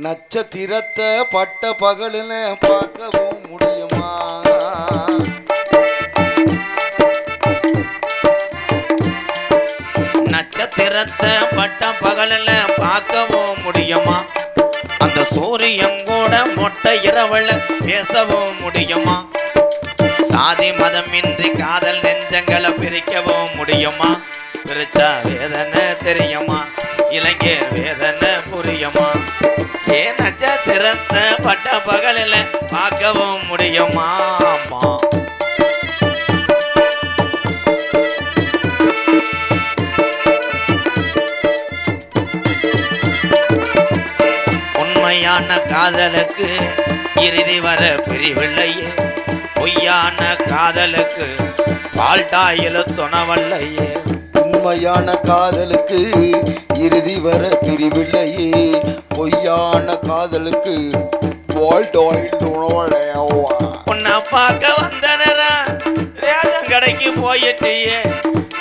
நட்சத்திரத்தை பட்ட பகலில் பார்க்கவும் முடியுமா? நட்சத்திரத்தை பட்ட பகலில் பார்க்கவும் முடியுமா? அந்த சூரியன் கூட மொட்டை இரவல பேசவும் முடியுமா? சாதி மதமின்றி காதல் நெஞ்சங்களை பிரிக்கவும் முடியுமா? பிரிச்சா வேதனை தெரியுமா? இளைஞர் வேதனை புரியுமா? ஏன் நட்சத்திரத்தை பட்ட பகலில் பார்க்கவும் முடியுமா? உண்மையான காதலுக்கு இறுதி வர பிரிவில்லையே, பொய்யான காதலுக்கு பால்டாயில துணவல்லையே. உண்மையான காதலுக்கு இறுதி வர பிரிவில்லையே, பொய்யான காதலுக்கு பால்டாயில் துணவல்லையா. உன்னை பார்க்க வந்தனரா ரேஷன் கடைக்கு போயிட்டியே,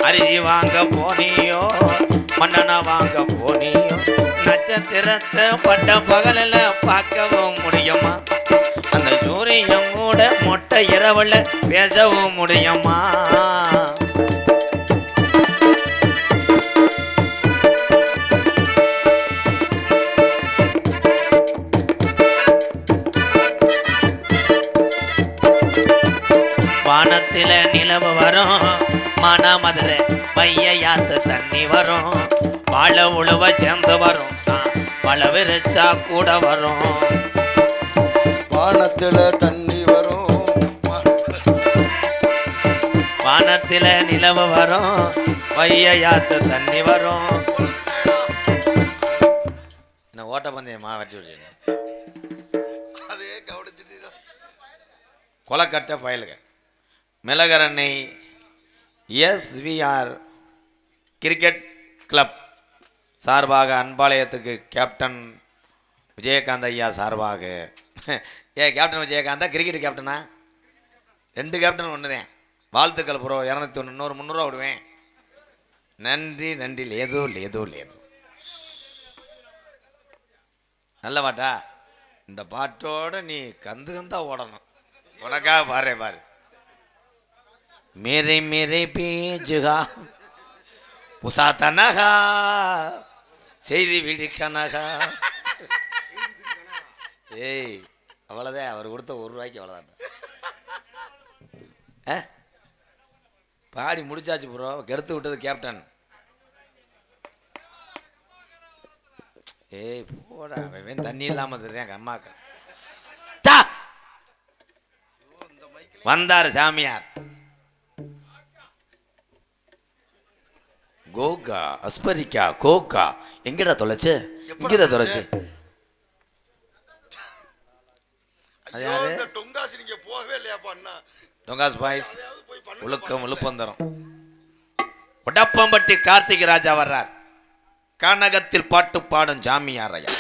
அரிசி வாங்க போனியோ மண்ணெண்ண வாங்க போனியோ? நட்சத்திரத்தை பட்ட பகலில் பார்க்கவும் முடியுமா? அந்த சூரியன் கூட மொட்டை இரவுல பேசவும் முடியுமா? வானத்தில நிலவு வரும், மனமதுல மையாத்து தண்ணி வரும், வாழ உழுவ சேர்ந்து வரும், மழை விரிச்சா கூட வரும். வானத்தில தண்ணி வரும், வானத்தில நிலவு வரும், மையாத்து தண்ணி வரும். என்ன ஓட்ட பந்தயமா வெட்டி விடுறீங்க? அதே கவனிச்சுட்டு கொலக்கட்ட பயலுக மிளகரண்ணை SVR கிரிக்கெட் கிளப் சார்பாக அன்பாலயத்துக்கு கேப்டன் விஜயகாந்த் ஐயா சார்பாக கேப்டன் விஜயகாந்தா கிரிக்கெட் கேப்டனா? 2 கேப்டன் ஒன்றுதேன். வாழ்த்துக்கள் ப்ரோ. 201 300 விடுவேன். நன்றி நன்றி. லேதோ லேதோ லேதோ. நல்ல பாட்டா. இந்த பாட்டோட நீ கந்து கந்தா ஓடணும். உனக்காக பாரு பாரு. मेरे मेरे பேஜுகா புசாத்தனகா செய்தி விடிக்கனகா. ஏய் அவ்வளோதான். அவர் கொடுத்த 1 ரூபாய்க்கு அவ்வளோதான். பாடி முடிச்சாச்சு ப்ரோ. கெடுத்து விட்டது கேப்டன். ஏய் போடா. அவன் தண்ணி இல்லாமல் தர்றேன் அம்மாக்க. வந்தார் சாமியார். கோகா அஸ்பரிக்கா கோகா எங்கடா தொலைச்சு? இங்கதான் தொலைச்சு. டொங்காஸ் பாய்ஸ் உழுக்கம் உழுப்பந்தரம். உடப்பம்பட்டி கார்த்திக் ராஜா வர்றார். கானகத்தில் பாட்டு பாடும் ஜாமியார் ஐயா.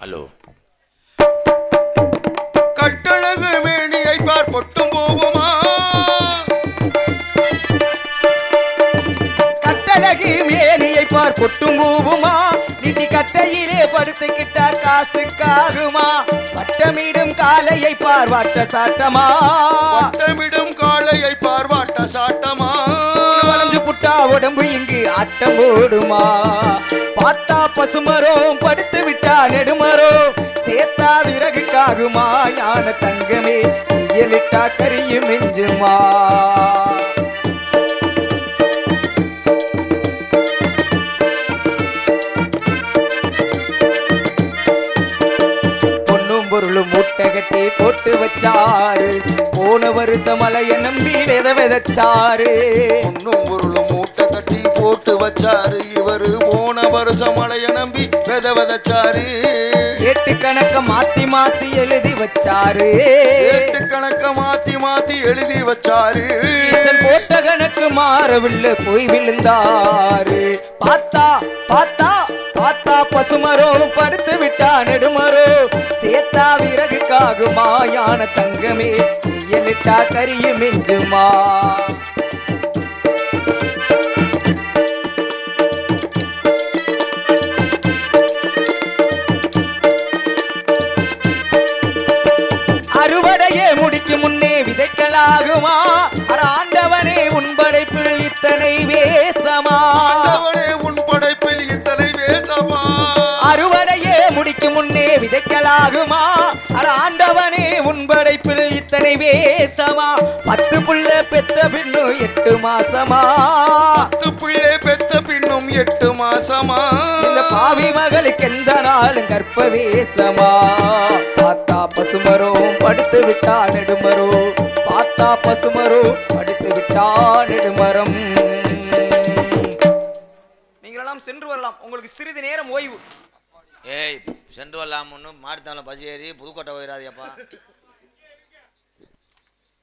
ஹலோ. கட்டழகு மேனியை பார் பொட்டும் போகுமா? கட்டழகு மேனியை பார் பொட்டும் போகுமா? நிதி கட்டையிலே படுத்துக்கிட்டா காசுக்காகுமா? வட்டமிடும் காலையை பார் வாட்ட சாட்டமா? வட்டமிடும் காலையை பார் வாட்ட சாட்டமா? வளைஞ்சு புட்டா உடம்பு இங்கு ஆட்டம் போடுமா? பார்த்தா பசுமரம் படுத்து விட்டா நெடுமரம் சேத்தா விறகுக்காகுமா? யான தங்கமே இயலிட்டா கரியும் மிஞ்சுமா? பொன்னும் பொருளும் மூட்டை கட்டி போட்டு வச்சாரு. போன வருஷம் மலைய நம்பி வித விதைச்சாரு. பொன்னும் பொருளும் மூட்டை கட்டி போட்டு வச்சாரு. இவரு போன வருஷம் மலைய நம்பி வித விதைச்சாரு. ஏட்டு கணக்க மாத்தி மாத்தி எழுதி வச்சாரு. ஏட்டு கணக்க மாத்தி மாத்தி எழுதி வச்சாரு. போட்ட கணக்கு மாறவில்லை போய் விழுந்தாரு. பார்த்தா பார்த்தா பார்த்தா பசுமரம் படுத்து விட்டா நெடுமரம் சேத்தா விறகுக்காகுமா? யான தங்கமே இயலிட்டா கரியும் மிஞ்சுமா? வேஷமா ஆண்டவனே உன் படைப்பில் இத்தனை வேஷமா அறுவடையே முடிக்கும் முன்னே விதைக்கலாகுமா அட ஆண்டவனே உன் படைப்பில் இத்தனை வேஷமா 10 புள்ள பெத்த பின்னும் 8 மாசமா 10 பிள்ளை பெத்த பின்னும் 8 மாசமா இந்த பாவி மகளுக்கு எந்த நாளும் கற்ப வேஷமா பார்த்தா பசுமரோ படுத்து விட்டா நெடுமரோ பார்த்தா பசுமரோ படுத்து விட்டா நெடுமரம். நீங்களெல்லாம் சென்று வரலாம், உங்களுக்கு சிறிது நேரம் ஓய்வு. ஏய் சென்று வரலாம் ஒன்று மாட்டுத்தானில் பசி ஏறி புதுக்கோட்டை போயிடாதியப்பா.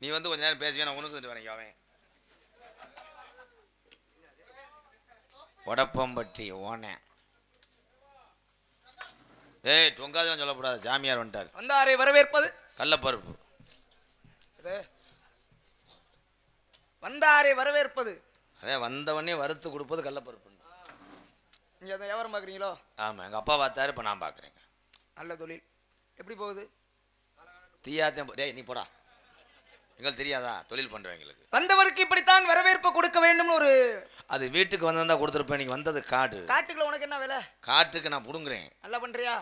நீ வந்து கொஞ்ச நேரம் பேசுவேன், நான் உனக்கு வரேன். அவன் உடப்பம்பட்டி ஓனேன். ஏய் தொங்காதான் சொல்லக்கூடாது, ஜாமியார் வந்துட்டார். வந்தாரை வரவேற்பது கடலப்பருப்பு. வந்தாரை வரவேற்பது அதே வந்தவனே வறுத்து கொடுப்பது கடலப்பருப்பு. நீங்க அதை வியாபாரம் பார்க்குறீங்களோ? ஆமாம், எங்கள் அப்பா பார்த்தாரு, இப்போ நான் பார்க்குறேங்க. நல்ல தொழில். எப்படி போகுது? தீயாத்தேன். டேய் நீ போடா, எங்களுக்கு தெரியாதா தொழில் பண்ணுறேன். எங்களுக்கு வந்தவருக்கு இப்படித்தான் வரவேற்பு கொடுக்க வேண்டும்னு ஒரு அது வீட்டுக்கு வந்திருந்தா கொடுத்துருப்பேன். நீங்கள் வந்தது காடு. காட்டுக்குள்ள உனக்கு என்ன வேலை? காட்டுக்கு நான் புடுங்குறேன். நல்லா பண்றியா?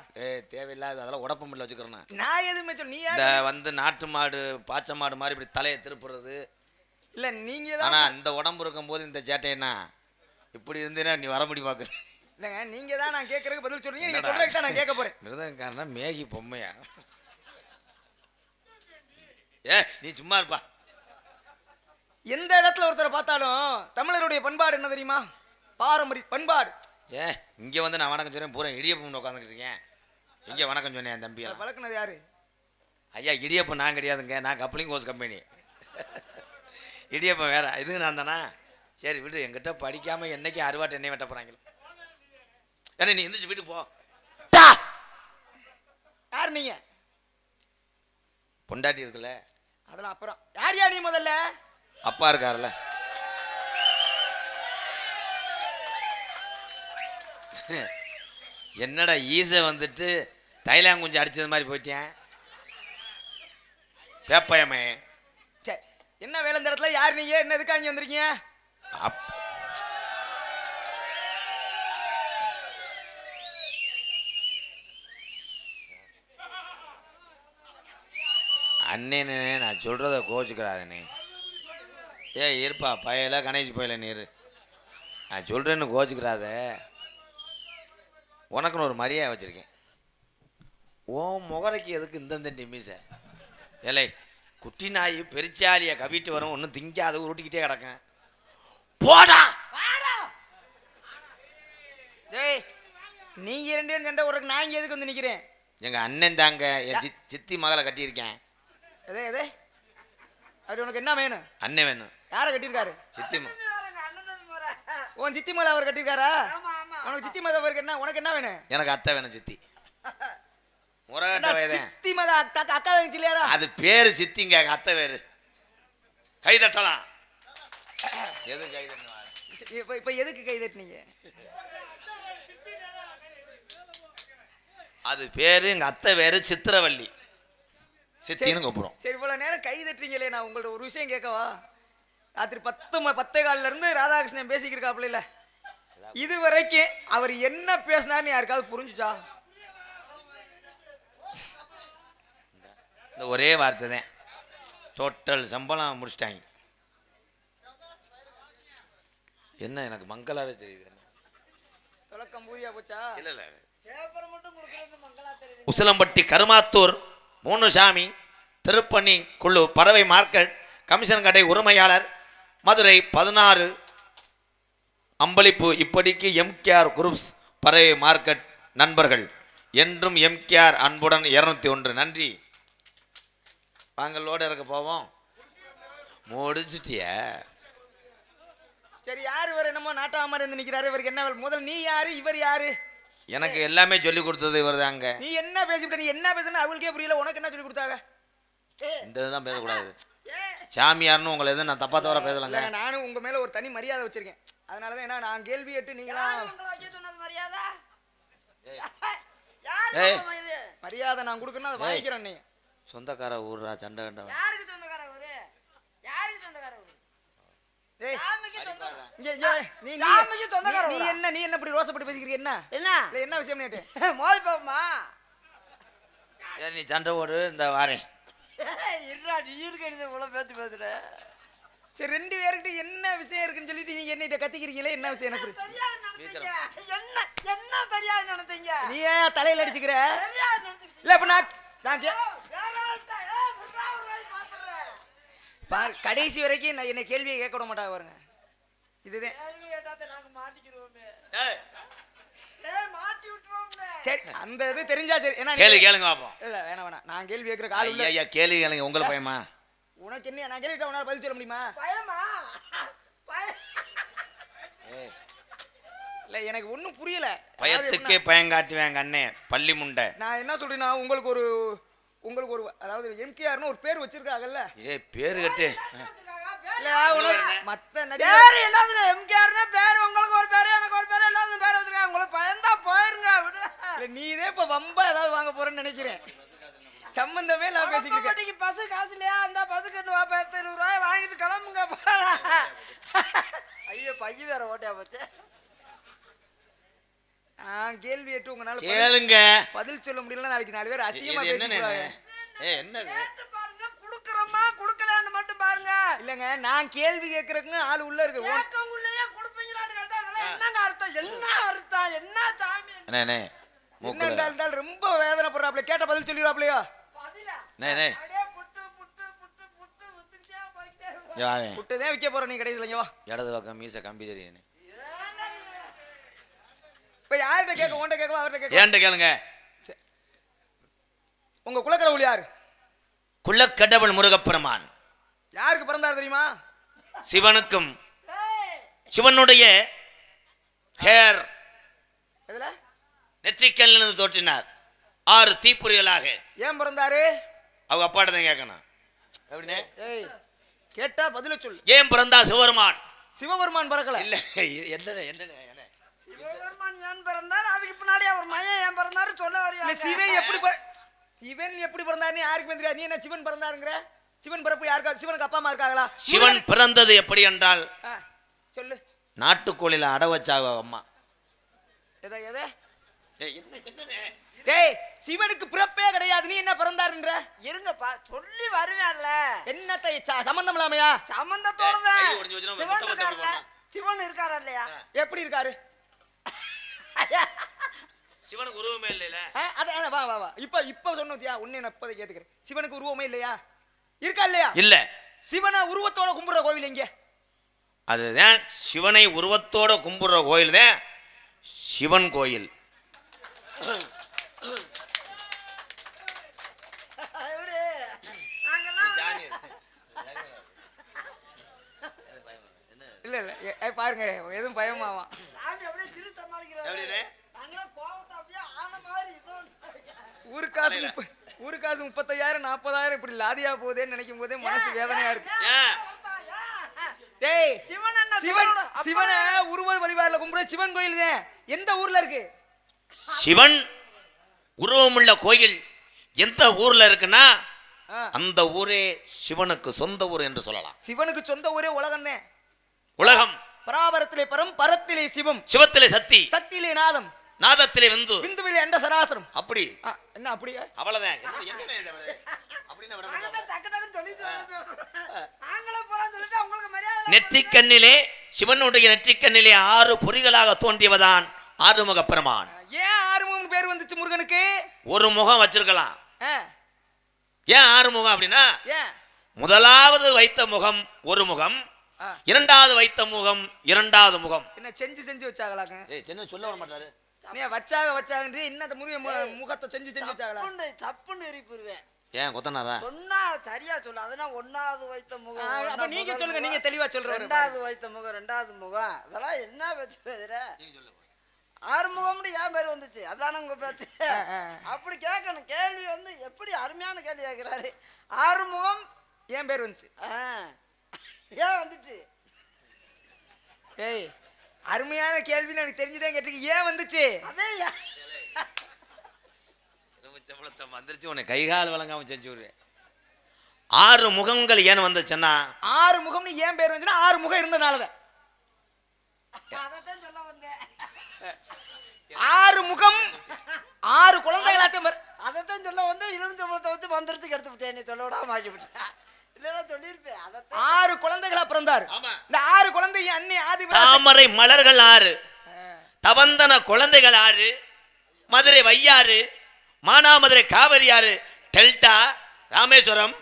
தேவையில்லாத அதெல்லாம் உடப்பம்பில் வச்சுக்கிறேன். நான் எதுவுமே சொல்ல. நீ இந்த வந்து நாட்டு மாடு பாச்சை மாடு மாதிரி இப்படி தலையை திருப்புறது இல்ல, நீங்க ஆனா இந்த உடம்பு இருக்கும் போது இந்த சேட்டைன்னா இப்படி இருந்தேன்னா நீ வர முடியும் பாக்குறேன். இல்லங்க, நீங்க தான் நான் கேட்கறதுக்கு பதில் சொல்றீங்க. நீங்க சொல்றதுக்கு தான் நான் கேட்க போறேன். மிருதங்காரனா மேகி பொம்மையா? நீ சும்மா இருப்பா. எந்த இடத்துல ஒருத்தரை பார்த்தாலும் தமிழருடைய பண்பாடு என்ன தெரியுமா? பாரம்பரிய பண்பாடு. இங்க வந்து நான் வணக்கம் சொன்னேன், பூரா இடியப்பம் உட்காந்துக்கிட்டு இருக்கேன். இங்க வணக்கம் சொன்னேன் என் தம்பி. வளர்க்குனது யாரு? ஐயா இடியப்பம் நான் கிடையாதுங்க, நான் கப்ளிங் கோர்ஸ் கம்பெனி. இடியப்பம் வேற, இது நான் தானா? சரி விடு, என்கிட்ட படிக்காம என்னைக்கு அறுவாட்டு எண்ணெய் வெட்ட போறாங்க. ஏன்னா நீ எந்திரிச்சு வீட்டுக்கு போ. யார் நீங்க? பொண்டாட்டி இருக்குல்ல, அதெல்லாம் அப்புறம். யார் யார் நீ முதல்ல? அப்பா இருக்காருல்ல. என்னடா ஈச வந்துட்டு தைலாங்குஞ்சு அடிச்சது மாதிரி போயிட்டேன் பேப்பயமே. என்ன வேலை இந்த இடத்துல? யார் நீங்க? என்ன எதுக்காக இங்க வந்திருக்கீங்க? அண்ணனே நான் சொல்றத கோச்சுக்கிறாதே. இருப்பா பயல கணேஷ் பயல நீர், நான் சொல்றேன்னு கோச்சுக்கிறாத. உனக்குன்னு ஒரு மரியாதை வச்சிருக்கேன். ஓ முகரைக்கு எதுக்கு இந்த நிமிஷ? ஏலை குட்டி நாய் பெருச்சாலியை கவிட்டு வரும், ஒன்றும் திங்காத உருட்டிக்கிட்டே கிடக்கேன். போடா டேய், நீங்க 2 பேரும் சண்டை ஒரு நான் இங்க எதுக்கு வந்து நிக்கிறேன்? எங்க அண்ணன் தாங்க, என் சித்தி மகளை கட்டியிருக்கேன். எதே எதே அது உனக்கு என்ன வேணும்? அண்ணன் வேணும். யாரை கட்டியிருக்காரு? சித்தி. உன் சித்தி மலை அவர் கட்டியிருக்காரா? உனக்கு சித்தி மத அவருக்கு என்ன? உனக்கு என்ன வேணும்? எனக்கு அத்தை வேணும். சித்தி சித்தி மத அக்கா தங்கச்சி இல்லையாடா? அது பேரு சித்திங்க, அத்தை வேறு. கை தட்டலாம். எது கை தட்டலாம்? இப்ப எதுக்கு கை தட்டினீங்க? அது பேரு எங்க அத்தை வேறு, சித்திரவள்ளி. சித்தின்னு கூப்பிடுறோம். சரி, இவ்வளவு நேரம் கை தட்டுறீங்களே, நான் உங்கள்ட்ட ஒரு விஷயம் கேட்கவா? ராத்திரி 10:10 இருந்து ராதாகிருஷ்ணன் பேசிக்கிருக்காப்புல இல்ல, இது வரைக்கும் அவர் என்ன பேசினார்னு யாருக்காவது புரிஞ்சுச்சா? இந்த ஒரே வார்த்தை தான், டோட்டல் சம்பளம் முடிச்சிட்டாங்க. என்ன எனக்கு மங்களாவே தெரியுது. தொடக்கம் பூரியா போச்சா? இல்ல இல்ல, உசிலம்பட்டி கருமாத்தூர் மூணுசாமி திருப்பணி குழு பறவை மார்க்கெட் கமிஷன் கடை உரிமையாளர் மதுரை 16 அம்பளிப்பு. இப்படிக்கு எம்கேஆர் குரூப்ஸ் பறவை மார்க்கெட் நண்பர்கள் என்றும் எம்கேஆர் அன்புடன் 201. நன்றி. வாங்களோட இருக்க போவோம். முடிச்சிட்டிய? சரி, யாரு வேற என்னமோ நாட்டாம மாதிரி இருந்து நிக்கிறாரு, இவருக்கு என்ன? முதல்ல நீ யாரு, இவர் யாரு? எனக்கு எல்லாமே சொல்லி கொடுத்தது இவர் தாங்க. நீ என்ன பேசிவிட்ட? நீ என்ன பேசுன அவங்களுக்கே புரியல, உனக்கு என்ன சொல்லி கொடுத்தாங்க? இந்த இதுதான் பேசக்கூடாது. சாமியார்னு உங்களை எதுவும் நான் தப்பா தவற பேசலாங்க. நானும் உங்க மேல ஒரு தனி மரியாதை வச்சிருக்கேன். அதனாலதான் என்ன நான் கேள்வி கேட்டு நீங்களா மரியாதை நான் கொடுக்கணும், அதை வாங்கிக்கிறேன். நீ சொந்தக்கார ஊர்ரா, சண்டை கண்ட. யாருக்கு சொந்தக்கார ஊரு? யாருக்கு சொந்தக்கார ஊரு? ஏய் சாமிக்கு தொந்தரவு. இங்க இங்க நீ நீ சாமிக்கு தொந்தரவு. நீ என்ன இப்படி ரோசப்பட்டு பேசிக்கிறீங்க என்ன என்ன இல்ல என்ன விஷயம் நேட்டு மோதி பாப்பமா சரி நீ சண்டை போடு இந்த வாரேன். இருடா நீ இருக்கறது இவ்வளவு பேத்து பேசுற. சரி ரெண்டு பேர்கிட்ட என்ன விஷயம் இருக்குன்னு சொல்லிட்டு நீங்க என்னிட்ட கத்திக்கிறீங்களே என்ன விஷயம் எனக்கு தெரியாது நினைச்சீங்க. என்ன என்ன தெரியாது நினைச்சீங்க. நீ ஏன் தலையில அடிச்சுக்கிற தெரியாது நினைச்சீங்க. இல்ல இப்ப நான் வேற ஆள்கிட்ட விட்றா ஒரு வாய் பாத்துறேன். பார் கடைசி வரைக்கும் நான் என்ன கேள்வியை கேட்க விட மாட்டாங்க பாருங்க இதுதான் கேள்வி கேட்டாத நாங்க மாட்டிக்கிறோமே. ஏய், மாட்டி விட்டுறோம்னே. சரி அந்த இது தெரிஞ்சா சரி ஏன்னா கேளுங்க பாப்போம். இல்ல வேணாம் நான் கேள்வி கேட்கற கால் இல்ல ஐயா கேள்வி கேளுங்க. உங்களுக்கு பயமா? உனக்கு என்ன நான் கேள்விட்ட உன்னால பதில் சொல்ல முடியுமா பயமா பயம். இல்ல எனக்கு ஒண்ணும் புரியல பயத்துக்கே பயங்காட்டுவேங்க அண்ணே பள்ளி முண்டை. நான் என்ன சொல்றேன்னா உங்களுக்கு ஒரு அதாவது எம்கேஆர்னு ஒரு பேர் வச்சிருக்காங்கல்ல பேரு கட்டு. இல்ல உனக்கு மத்த நடிகர் பேரு எல்லாத்துலயும் எம்கேஆர்னா பேரு உங்களுக்கு ஒரு பேரு எனக்கு ஒரு பேரு எல்லாத்துக்கும் பேர் வச்சிருக்காங்க. உங்களுக்கு பயந்தா போயிருங்க விடு. இல்ல நீதே இப்ப வம்பா ஏதாவது வாங்க போறேன்னு நினைக்கிறேன். சம்பந்தமே இல்லாம பேசிட்டு இருக்க. பட்டிக்கு பஸ் காசு இல்லையா அந்த பஸ்ஸுக்கு 20 ரூபாய் வாங்கிட்டு கிளம்புங்க போலாம். ஐயோ பைய வேற ஓட்டியா போச்சு. கேள்வி கேட்டு உங்களால கேளுங்க. பதில் சொல்ல முடியலன்னா நாளைக்கு 4 பேர் அசிங்கமா இது என்னண்ணே? பேசிடுவாங்க. என்னது? கேட்டு பாருங்க குடுக்குறோமா குடுக்கலான்னு மட்டும் பாருங்க. இல்லங்க நான் கேள்வி கேட்கறதுக்கு ஆள் உள்ள இருக்கு கேட்கவுள்ளேயே கொடுப்பீங்களான்னு கேட்டா அதெல்லாம் என்னங்க அர்த்தம் என்ன சாமி அண்ணே மூக்குல. என்ன இருந்தாலும் ரொம்ப வேதனைப்படுறாப்ல கேட்ட பதில் சொல்லிடுவாப்லையோ பதிலா அண்ணே அப்படியே புட்டு புட்டு புட்டு புட்டு வித்துக்கிட்டே போயிட்டே இருப்போம். இங்க வாங்க. விட்டுதான் விற்க போற நீ கடைசியில் இங்க வா இடது பக்கம் மீச கம்பி தெரியுது. இப்ப யார்கிட்ட கேட்க உன்கிட்ட கேட்கவா அவர்கிட்ட கேட்க ஏன்ட்ட கேளுங்க. உங்க குலக்கடவுள் யாரு குலக்கடவுள் முருகப்பெருமான். யாருக்கு பிறந்தார் தெரியுமா சிவனுக்கும் சிவனுடைய ஹேர் எதுல நெற்றிக்கல்லிருந்து தோற்றினார் 6 தீப்புரிகளாக. ஏன் பிறந்தாரு அவங்க அப்பாட்ட தான் கேட்கணும். எப்படின்னு ஏய் கேட்டா பதில சொல்லு ஏன் பிறந்தார் சிவபெருமான்? சிவபெருமான் பிறக்கல இல்ல என்ன சிவபெருமான் ஏன் பிறந்தார் அதுக்கு பின்னாடி அவர் மையன் ஏன் பிறந்தாரு சொல்ல இல்ல வரியா? சிவன் எப்படி பிறந்தாருன்னு யாருக்கு தெரியாது நீ என்ன சிவன் பிறந்தாருங்கற சிவன் பிறப்பு யாருக்கா சிவனுக்கு அப்பா அம்மா இருக்காங்களா சிவன் பிறந்தது எப்படி என்றால் சொல்லு நாட்டுக்கோழில அடை வச்சாங்க அம்மா. எதை எதை என்னண்ணே? டேய் சிவனுக்கு பிறப்பே கிடையாது நீ என்ன பிறந்தாருன்ற இருங்கப்பா சொல்லி வருவேன்ல என்னத்தை சம்பந்தம் இல்லாமையா சம்பந்தத்தோட கை ஒடிஞ்சு வச்சுனா சிவன் மொத்த மொத்த இருக்காருல்ல சிவன் இருக்காரா இல்லையா எப்படி இருக்காரு சிவனுக்கு உருவமே இல்லைல. அத வா வா வா இப்ப சொன்னதியா உன்னை நான் இப்போதை கேட்டுக்கிறேன் சிவனுக்கு உருவமே இல்லையா இருக்கா இல்லையா இல்ல. சிவனை உருவத்தோட கும்பிடுற கோவில் எங்க அதுதான் சிவனை உருவத்தோட கும்பிடுற கோயில் தான் சிவன் கோயில். இல்ல இல்ல பாருங்க எதுவும் பயமாவா ஒரு காசு 35,000 40,000 இப்படி லாதியா போகுதேன்னு நினைக்கும் போதே மனசு வேதனையா இருக்கு. டேய் சிவன உருவ வழிபாடுல கும்பிடுற சிவன் கோயில் தான் எந்த ஊர்ல இருக்கு? சிவன் உருவமுள்ள கோயில் எந்த ஊர்ல இருக்குன்னா அந்த ஊரே சிவனுக்கு சொந்த ஊர் என்று சொல்லலாம். சிவனுக்கு சொந்த ஊரே உலகம் தான். உலகம் பராபரத்திலே பரம் பரத்திலே சிவம் சிவத்திலே சக்தி சக்தியிலே நாதம் நாதத்திலே விந்து விந்துவிலே அண்ட சராசரம். அப்படி என்ன அப்படியே அவ்வளவுதான். நெற்றிக்கண்ணிலே சிவனுடைய நெற்றிக்கண்ணிலே 6 பொறிகளாக தோன்றியவதான் ஆறுமுக பெருமான். ஏன் ஆறுமுகம் பேர் வந்துச்சு முருகனுக்கு? ஒரு முகம் வச்சிருக்கலாம். ஏன் 6 முகம் அப்படின்னா முதலாவது வைத்த முகம் ஒரு முகம், இரண்டாவது வைத்த முகம் இரண்டாவது முகம். என்ன செஞ்சு வச்சாங்களாங்க? என்ன சொல்ல வர மாட்டாரு. நீ வச்சாங்க இன்னத்த முகத்தை செஞ்சு வச்சாங்களா? தப்புன்னு எரிப்புருவேன். ஏன் கொத்தனாரா? சொன்னா சரியா சொல்லு. அதெல்லாம் 1வது வைத்த முகம். அப்ப நீங்க சொல்லுங்க, நீங்க தெளிவா சொல்றீங்க. 2வது வைத்த முகம் 2வது முகம் அதெல்லாம் என்ன வச்சு பேசுற? 6 முகம்னு ஏன் பேர் வந்துச்சு? அதான உங்க பேச்சு. அப்படி கேட்கணும். கேள்வி வந்து எப்படி அருமையான கேள்வி கேட்கிறாரு. 6 முகம் ஏன் பேர் வந்துச்சு? ஏன் வந்துச்சு? ஏய் அருமையான கேள்வி எனக்கு தெரிஞ்சுதான் கேட்டிருக்கு. ஏன் வந்துச்சு? அதே வந்துருச்சு உன்னை கைகால் வழங்காம செஞ்சு விடுறேன். 6 முகங்கள் ஏன் வந்துச்சுன்னா 6 முகம்னு ஏன் பேர் வந்துச்சுன்னா 6 முகம் இருந்தனாலதான். அதைத்தான் சொல்ல வந்தேன். 6 முகம் 6 குழந்தைகளாத்தையும் அதைத்தான் சொல்ல வந்து 20 வச்சு மந்திரத்துக்கு எடுத்து விட்டேன். நீ சொல்ல விடாம ஆக்கி விட்டேன். இல்லைன்னா சொல்லியிருப்பேன். அதைத்தான் 6 குழந்தைகளா பிறந்தாரு. இந்த 6 குழந்தை அன்னை ஆதி தாமரை மலர்கள் 6, தவந்தன குழந்தைகள் 6, மதுரை வையாறு, மானாமதுரை காவிரி ஆறு, டெல்டா, ராமேஸ்வரம்,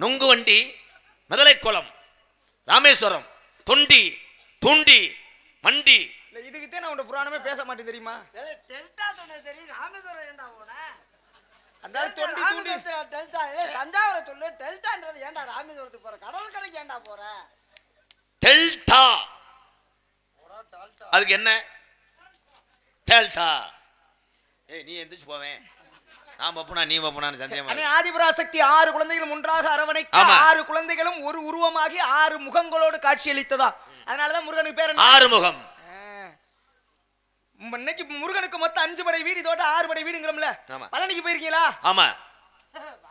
நுங்குவண்டி, முதலைக்குளம், ராமேஸ்வரம், தொண்டி, தூண்டி, மண்டி. இதுக்குத்தான் நான் உங்க புராணமே பேச மாட்டேன் தெரியுமா? டெல்டா சொன்ன தெரியும். ராமேஸ்வரம் ஏண்டா போன? அதாவது தொண்டி தூண்டி டெல்டா. தஞ்சாவூரை சொல்லு. டெல்டான்றது ஏன்டா ராமேஸ்வரத்துக்கு போற? கடல் கரைக்கு ஏன்டா போற? டெல்டா அதுக்கு என்ன? டெல்டா. ஏய் நீ எந்திரிச்சு போவேன். நான் வப்புனா நீ வப்புனான்னு சந்தேகமா. அன்னை ஆதிபராசக்தி 6 குழந்தைகளும் ஒன்றாக அரவணைக்க 6 குழந்தைகளும் ஒரு உருவமாகி 6 முகங்களோடு காட்சியளித்ததா. அதனாலதான் முருகனுக்கு பேர் 6 முகம். இன்னைக்கு முருகனுக்கு மொத்தம் 5 படை வீடு, இதோட 6 படை வீடுங்கிறோம்ல. பழனிக்கு போயிருக்கீங்களா? ஆமா.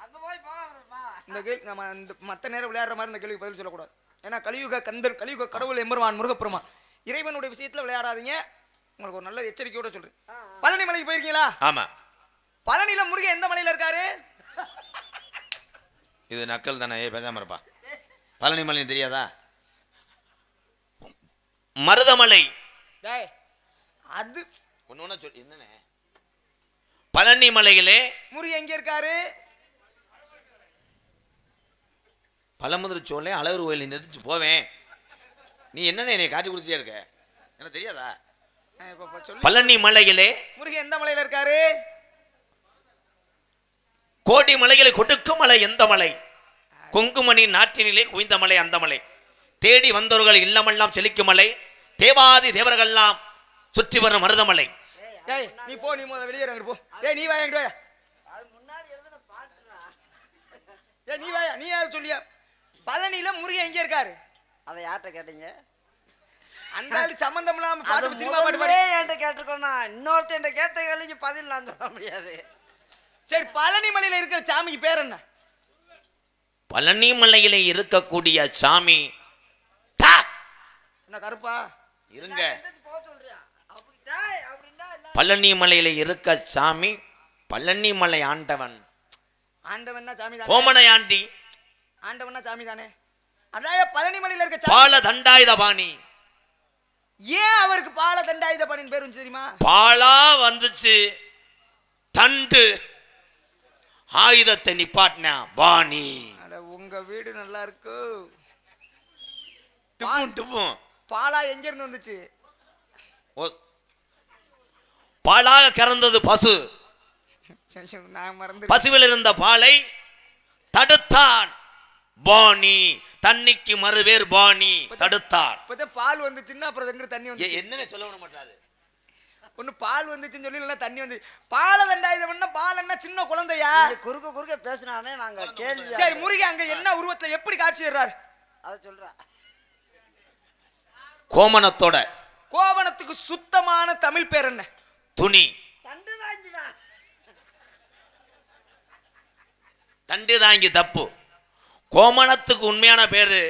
அங்க போய் போகாம இந்த கேள்வி நம்ம இந்த மத்த நேரம் விளையாடுற மாதிரி இந்த கேள்வி பதில் சொல்லக்கூடாது. ஏன்னா கலியுக கந்தர், கலியுக கடவுள் எம்பெருமான் முருகப்பெருமான், இறைவனுடைய விஷயத்துல விளையாடாதீங்க. உங்களுக்கு ஒரு நல்ல எச்சரிக்கையோட சொல்றேன். பழனி மலைக்கு போயிருக்கீங்களா? ஆமா. பழனியில முருகன் எந்த மலையில இருக்காரு? இது நக்கல் தானே. பேசாம இருப்பா. பழனி மலை தெரியாதா? மருதமலை. டேய் அது ஒண்ணு சொல்லு. என்னன்னு? பழனி மலையிலே முருகன் எங்க இருக்காரு? பழமுதிர் சோலை அழகர் கோயில் நிறுத்தி போவேன். நீ என்னன்னு என்னை காட்டி கொடுத்துட்டே இருக்க? எனக்கு தெரியாதா? பழனி மலையிலே முருகன் எந்த மலையில இருக்காரு? கோடி மலைகளை கொடுக்கும் மலை எந்த மலை? கொங்குமணி நாட்டினிலே குவிந்த மலை அந்த மலை. தேடி வந்தவர்கள் இல்லமெல்லாம் செழிக்கும் மலை. தேவாதி தேவர்கள்லாம் சுற்றி வரும் மருதமலை. டேய் நீ போ, நீ முதல்ல வெளியே இறங்கு போ. டேய் நீ வா எங்க வா. அது முன்னாடி எழுதுன பாட்டுடா. டேய் நீ வா. நீ யார் சொல்லியா? பழனியில முருகன் எங்க இருக்காரு? அதை யார்கிட்ட கேட்டீங்க? அந்த ஆளு சம்பந்தம் இல்லாம பாட்டு அது சினிமா பாட்டு முதல்லே என்கிட்ட கேட்டுக்கோனா. இன்னொருத்த கேட்ட கேள்விக்கு பதில் நான் சொல்ல முடியாது. சரி பழனி மலையில இருக்கிற சாமிக்கு பேர் என்ன? பழனி மலையிலே இருக்கக்கூடிய சாமி என்ன கருப்பா இருங்க. போக சொல்றியா? அப்படின்னா பழனி மலையில இருக்க சாமி பழனி மலை ஆண்டவன். ஆண்டவன்னா சாமி தானே? கோமனையாண்டி ஆண்டவன்னா சாமி தானே? அதான் பழனி மலையில இருக்க சாமி பால தண்டாயுதபாணி. ஏன் அவருக்கு பால தண்டாயுதபாணின்னு பேர் வந்து தெரியுமா? பாலா வந்துச்சு, தண்டு ஆயுதத்தை நிப்பாட்டினா பாணி. அட உங்க வீடு நல்லா இருக்கு. பாலா எங்க இருந்து வந்துச்சு? பாலாக கறந்தது பசு. நான் மறந்து. பசுவில் இருந்த பாலை தடுத்தான் பாணி. தண்ணிக்கு மறுபேர் பாணி தடுத்தான். இப்பதான் பால் வந்துச்சுன்னா அப்புறம் எங்க தண்ணி வந்து என்னன்னு சொல்ல விட மாட்டாது. ஒண்ணு பால் வந்துச்சுன்னு சொல்லி இல்லைன்னா தண்ணி வந்து பால தண்டாயுதம்னா பால் என்ன சின்ன குழந்தையா? குறுக்க குறுக்க பேசினானே நாங்க கேள்வி. சரி முருகன் அங்க என்ன உருவத்துல எப்படி காட்சிடுறாரு? அதை சொல்ற. கோமணத்தோட. கோவணத்துக்கு சுத்தமான தமிழ் பேர் என்ன? துணி. தண்டு தாங்கிடா. தண்டு தாங்கி தப்பு. கோமணத்துக்கு உண்மையான பேரு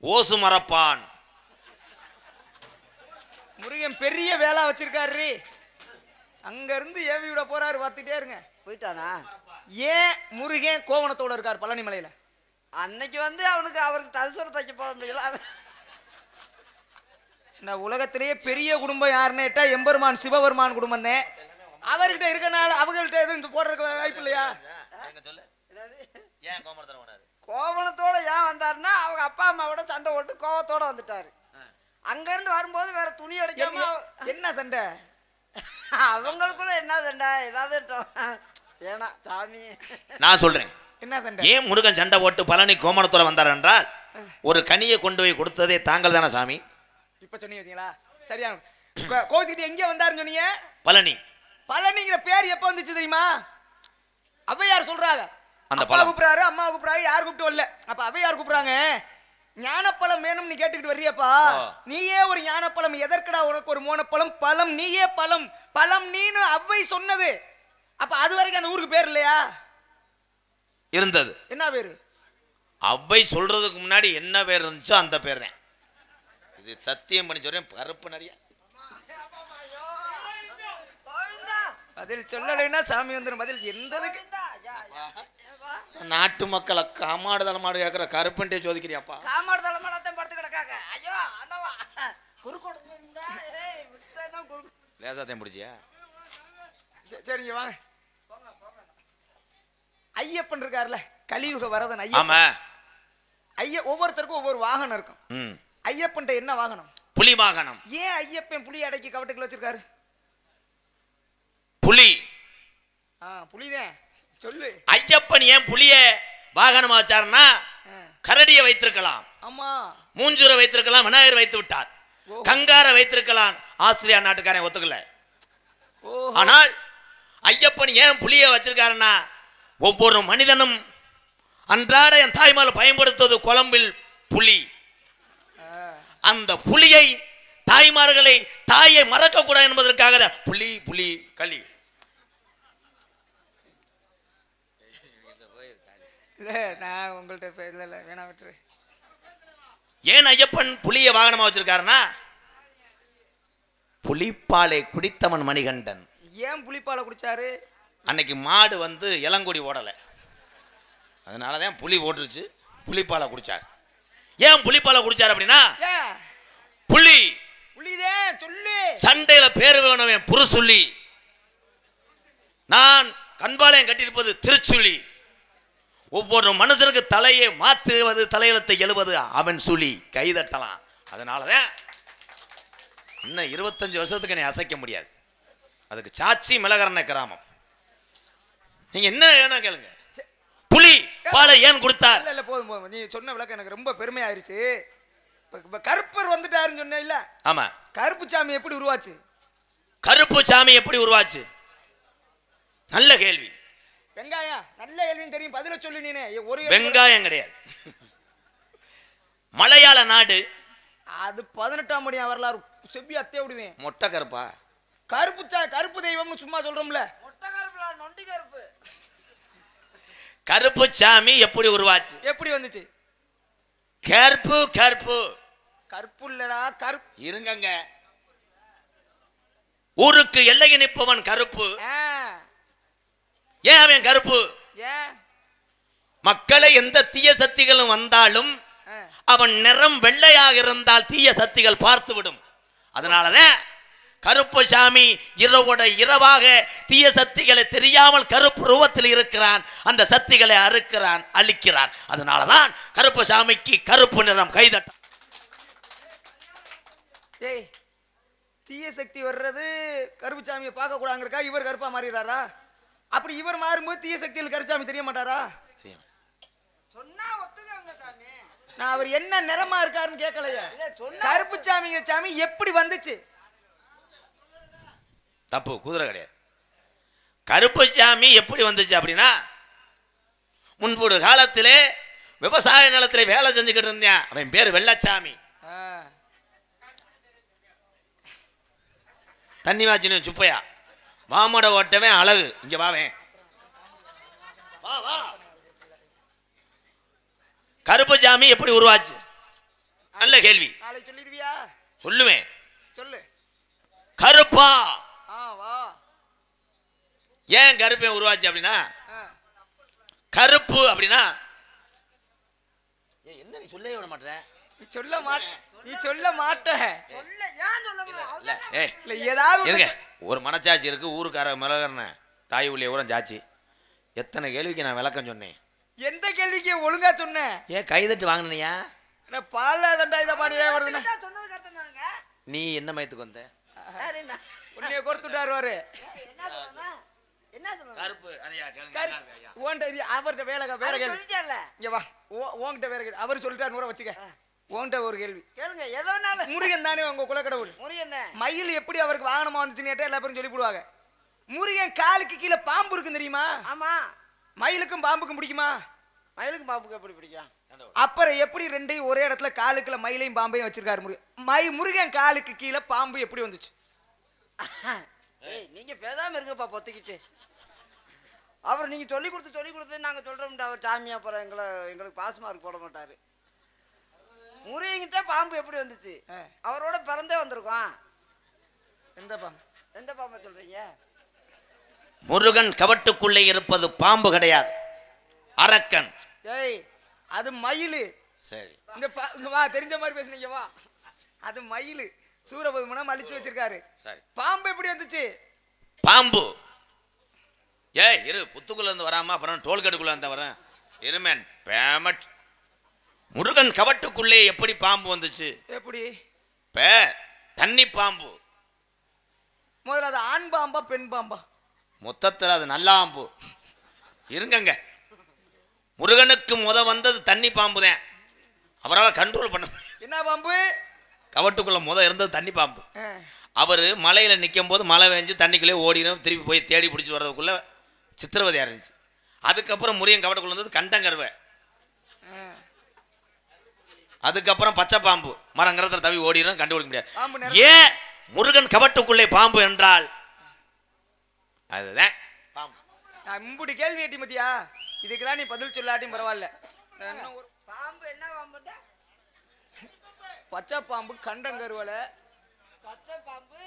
ஓசு மரப்பான். முருகன் பெரிய வேலை வச்சிருக்காரு. அங்க இருந்து ஏவி விட போறாரு, பார்த்துட்டே இருங்க. போயிட்டானா? ஏன் முருகன் கோவணத்தோட இருக்கார் பழனி மலையில? அன்னைக்கு வந்து அவருக்கு டல்சர் தைக்க போட முடியல. இந்த உலகத்திலேயே பெரிய குடும்பம் யாருன்னு கேட்டா எம்பெருமான் சிவபெருமான் குடும்பம் தான். அவர்கிட்ட இருக்கனால அவங்கள்ட்ட எதுவும் போடுறதுக்கு வாய்ப்பு இல்லையா? கோவணத்தோட ஏன் வந்தாருன்னா அவங்க அப்பா அம்மாவோட சண்டை போட்டு கோவத்தோட வந்துட்டாரு. அங்க இருந்து வரும்போது வேற துணி அடிக்காம என்ன சண்டை? அவங்களுக்குள்ள என்ன சண்டை? ஏதாவது ஏனா சாமி நான் சொல்றேன் என்ன சண்டை. ஏன் முருகன் சண்டை போட்டு பழனி கோமணத்தோட வந்தார் என்றால், ஒரு கனியை கொண்டு போய் கொடுத்ததே தாங்கள் தானே சாமி. இப்ப சொன்னீங்களா? சரியா கோவிச்சுக்கிட்டு எங்க வந்தாருன்னு சொன்னீங்க? பழனி. பழனிங்கிற பேர் எப்ப வந்துச்சு தெரியுமா? அவ்வையார் சொல்றாங்க. அந்த அப்பா கூப்பிடுறாரு, அம்மா கூப்பிடுறாரு, யார் கூப்பிட்டு வரல. அப்ப அவ்வையார் கூப்பிடுறாங்க, ஞானப்பழம் வேணும் நீ கேட்டுக்கிட்டு வர்றியப்பா. நீயே ஒரு ஞானப்பழம், எதற்கடா உனக்கு ஒரு மோனப்பழம்? பழம் நீயே பழம், பழம் நீனு அவ்வை சொன்னது. அப்ப அது வரைக்கும் அந்த ஊருக்கு பேர் இல்லையா? இருந்தது. என்ன பேரு? அவ்வை சொல்றதுக்கு முன்னாடி என்ன பேர் இருந்துச்சோ அந்த பேர் தான். இது சத்தியம் பண்ணி சொல்றேன். கருப்பு நிறைய பதில் சொல்லலைன்னா சாமி வந்துடும். பதில் எந்ததுக்கு நாட்டு மக்களை காமாடு தலைமாடு கேட்கிற கருப்புன்ட்டே சோதிக்கிறியாப்பா? காமாடு தலைமாடத்தான் படுத்து கிடக்காங்க. ஐயோ அண்ணவா குறுக்கோடு லேசாத்தையும் பிடிச்சியா? சரிங்க வாங்க. ஐயப்பன் இருக்காருல்ல, கலியுக வரதன் ஆமா. ஐயப்பன். ஒவ்வொருத்தருக்கும் ஒவ்வொரு வாகனம் இருக்கும். ஐயப்பன் என்ன வாகனம்? புலி வாகனம். ஏன் ஐயப்பன் புலி அடக்கி கவட்டுக்குள்ள வச்சிருக்காரு? புலி. புலிதான். சொல்லு. ஐயப்பன் ஏன் புலிய வாகனமா வச்சாருன்னா, கரடிய வைத்திருக்கலாம், ஆமா, மூஞ்சூரை வைத்திருக்கலாம், விநாயகர் வைத்து விட்டார். கங்கார வைத்திருக்கலாம், ஆஸ்திரேலியா நாட்டுக்காரன் ஒத்துக்கல. ஆனால் ஐயப்பன் ஏன் புலிய வச்சிருக்காருன்னா, ஒவ்வொரு மனிதனும் அன்றாட என் தாய்மால் பயன்படுத்துவது குழம்பில் புலி. அந்த புலியை தாய்மார்களை தாயை மறக்க கூடாது என்பதற்காக புலி புலி களி. நான் உங்கள்கிட்ட இல்ல வேணா விட்டுரு. ஏன் ஐயப்பன் புலிய வாகனமா வச்சிருக்காருன்னா, புலிப்பாலை குடித்தவன் மணிகண்டன். ஏன் புலிப்பாலை குடிச்சாரு? அன்னைக்கு மாடு வந்து இளங்கொடி ஓடல, அதனாலதான் புலி ஓட்டுருச்சு, புலிப்பாலை குடிச்சார். ஏன் புலிப்பாலை குடிச்சார் அப்படின்னா, புலி புலிதான். சொல்லு. சண்டையில பேரு வேணவன் புருசுள்ளி, நான் கண்பாளையம் கட்டியிருப்பது திருச்சுள்ளி. ஒவ்வொரு மனுஷனுக்கு தலையை மாத்துவது, தலையெழுத்தை எழுவது அவன் சுழி. கைதட்டலாம். அதனாலதான் இன்னும் 25 வருஷத்துக்கு என்னை அசைக்க முடியாது. அதுக்கு சாட்சி மிளகரண கிராமம். நீங்க என்ன வேணா கேளுங்க. புலி பாலை ஏன் கொடுத்தார்? இல்ல போதும் போதும். நீ சொன்ன விளக்கம் எனக்கு ரொம்ப பெருமையாயிருச்சு. இப்ப கருப்பர் வந்துட்டாருன்னு சொன்ன இல்ல? ஆமா. கருப்பு சாமி எப்படி உருவாச்சு? கருப்பு சாமி எப்படி உருவாச்சு? நல்ல கேள்வி. வெங்காயம். நல்ல கேள்வின்னு தெரியும், பதில சொல்லு. நீனே ஒரு வெங்காயம் கிடையாது. மலையாள நாடு அது 18ஆம் படி வரலாறு. செவ்வி அத்தைய விடுவேன். மொட்டை கருப்பா? கருப்பு தெய்வம்னு சும்மா சொல்றோம்ல. மொட்டை கருப்புல நொண்டி கருப்பு. கருப்பு சாமி எப்படி உருவாச்சு? எப்படி வந்துச்சு? கருப்பு கருப்பு கருப்பு இல்லடா, கருப்பு. இருங்கங்க. ஊருக்கு எல்லையை நிற்பவன் கருப்பு. ஏன் அவன் கருப்பு? மக்களை எந்த தீய சக்திகளும் வந்தாலும் அவன் நிறம் வெள்ளையாக இருந்தால் தீய சக்திகள் பார்த்துவிடும். அதனாலதான் கருப்பு சாமி இரவோட இரவாக தீய சக்திகளை தெரியாமல் கருப்பு ரூபத்தில் இருக்கிறான். அந்த சக்திகளை அறுக்கிறான், அழிக்கிறான். அதனாலதான் கருப்பு சாமிக்கு கருப்பு நிறம். கைதட்ட. ஏய், தீய சக்தி வர்றது கருப்பு சாமியை பார்க்க கூடாங்கறக்கா இவர் கருப்பா மாறிடுறாரா? அப்படி இவர் மாறும்போது தீய சக்தியில் கருச்சாமி தெரிய மாட்டாரா? சொன்னா ஒத்துக்கங்க சாமி. நான் அவர் என்ன நிறமா இருக்காருன்னு கேட்கலையா? கருப்பு சாமிங்க சாமி எப்படி வந்துச்சு? தப்பு, குதிரை கிடையாது. கருப்பு சாமி எப்படி வந்துச்சு அப்படின்னா, முன்பு காலத்திலே விவசாய நிலத்திலே வேலை செஞ்சுக்கிட்டு இருந்தேன். அவன் பேரு வெள்ளச்சாமி. தண்ணி வாச்சின சுப்பையா. வாமட ஓட்டவன் அழகு. இங்க வாவேன். வா வா. கருப்பு சாமி எப்படி உருவாச்சு? நல்ல கேள்வி. நாளைக்கு சொல்லிடுவியா? சொல்லுவேன். சொல்லு. கருப்பா. வா. ஏன் கருப்பன் உருவாச்சு அப்படின்னா, கருப்பு அப்படின்னா என்ன நீ சொல்லவே விட மாட்டேற? நீ சொல்ல மாட்ட. இருங்க, ஒரு மனச்சாட்சி இருக்கு. ஊருக்கார மிளகர்ன தாய் உள்ளே ஊரம் சாட்சி. எத்தனை கேள்விக்கு நான் விளக்கம் சொன்னேன். எந்த கேள்விக்கு ஒழுங்கா சொன்னேன்? ஏன் கைதட்டு வாங்கினியா? பால தண்டா இத பாடியே வருதுன்னா சொன்னது கரெக்ட் தானங்க. நீ என்ன மயத்துக்கு வந்த? சரிண்ணா. உன்னைய கொடுத்துட்டாரு. என்ன சொன்னா? என்ன சொன்னா? கருப்பு அரையா கேளுங்க. ஓண்ட அவர்ட்ட வேற கேள்வி சொல்லிட்டேன்ல. இங்க வா. ஓங்கிட்ட வேற கேள்வி. அவர் சொல்லிட்டாரு நூற வச்சுக்க. ஓண்ட ஒரு கேள்வி கேளுங்க. எதனால? முருகன் தானே உங்க குலக்கடவுள். முருகன். மயில் எப்படி அவருக்கு வாகனமா வந்துச்சுன்னு கேட்டா எல்லா பேரும் சொல்லி போடுவாங்க. முருகன் காலுக்கு கீழே பாம்பு இருக்கு தெரியுமா? ஆமா. மயிலுக்கும் பாம்புக்கும் பிடிக்குமா? மயிலுக்கும் பாம்புக்கு எப்படி பிடிக்கும்? அப்புறம் எப்படி ரெண்டையும் ஒரே இடத்துல காலுக்குள்ள மயிலையும் பாம்பையும் வச்சிருக்காரு முருகன்? முருகன் காலுக்கு கீழே பாம்பு எப்படி வந்துச்சு? ஏய், நீங்க பேசாம இருங்கப்பா பொத்திக்கிட்டு. அவர் நீங்க சொல்லி கொடுத்து நாங்க சொல்றோம்டா அவர் சாமி அப்புறம் எங்களுக்கு பாஸ் மார்க் போட மாட்டாரு. முருகன்கிட்ட பாம்பு எப்படி வந்துச்சு? அவரோட பிறந்தே வந்திருக்கோம். எந்த பாம்பை சொல்றீங்க? முருகன் கவட்டுக்குள்ளே இருப்பது பாம்பு கிடையாது, அரக்கன். ஏய் அது மயிலு. சரி இங்க வா, தெரிஞ்ச மாதிரி பேசுனீங்க வா. அது மயிலு சூரபதுமனை அழிச்சு வச்சிருக்காரு. சரி பாம்பு எப்படி வந்துச்சு? பாம்பு இரு புத்துக்குள்ள இருந்து வராம அப்புறம் டோல்கேட்டுக்குள்ள இருந்து வரேன் இருமேன் பேமட். முருகன் கவட்டுக்குள்ளே எப்படி பாம்பு வந்துச்சு? எப்படி? தண்ணி பாம்பு. முதல்ல அது ஆண் பாம்பா பெண் பாம்பா? மொத்தத்தில் அது நல்லாம்பு. இருங்கங்க, முருகனுக்கு வந்தது தண்ணி பாம்பு தான். அவரால் கண்ட்ரோல் பண்ண. என்ன பாம்பு? கவட்டுக்குள்ள இருந்தது தண்ணி பாம்பு. அவர் மலையில் நிற்கும் போது மழை பெஞ்சு தண்ணிக்குள்ளே ஓடினோம், திருப்பி போய் தேடி பிடிச்சி வர்றதுக்குள்ள சித்திரவதையாக இருந்துச்சு. அதுக்கப்புறம் முருகன் கவட்டுக்குள்ள இருந்தது கண்டங்கருவை. அதுக்கப்புறம் பச்சை பாம்பு மரங்கிறத தவி ஓடினோம், கண்டுபிடிக்க முடியாது. ஏன் முருகன் கவட்டுக்குள்ளே பாம்பு என்றால் அதுதான் பாம்பு. நான் மும்புடி கேள்வி கேட்டி மத்தியா, இதுக்கெல்லாம் நீ பதில் சொல்லாட்டியும் பரவாயில்ல. பாம்பு என்ன பாம்பு? பச்சை பாம்பு கண்டங்கருவலை. பச்சை பாம்பு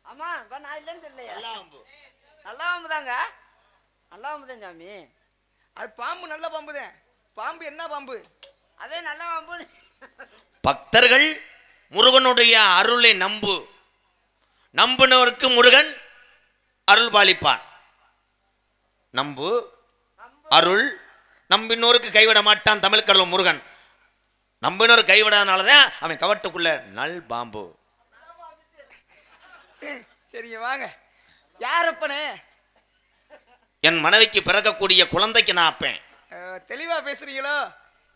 ஆமா நான் இல்லைன்னு சொல்லையா? நல்ல பாம்பு தாங்க, நல்ல பாம்பு தான் சாமி. அது பாம்பு நல்ல பாம்பு தான். பாம்பு என்ன பாம்பு? அதே நல்ல பாம்பு. பக்தர்கள் முருகனுடைய அருளை நம்புனவருக்கு முருகன் அருள் பாலிப்பான். நம்பு அருள், நம்பினோருக்கு கைவிட மாட்டான் தமிழ் கடவுள் முருகன். நம்பினோர் கைவிடாதனாலதான் அவன் கவட்டுக்குள்ள நல் பாம்பு. சரிங்க வாங்க. யாரப்பனே? என் மனைவிக்கு பிறக்கக்கூடிய குழந்தைக்கு நான் அப்பேன். தெளிவா பேசுறீங்களோ?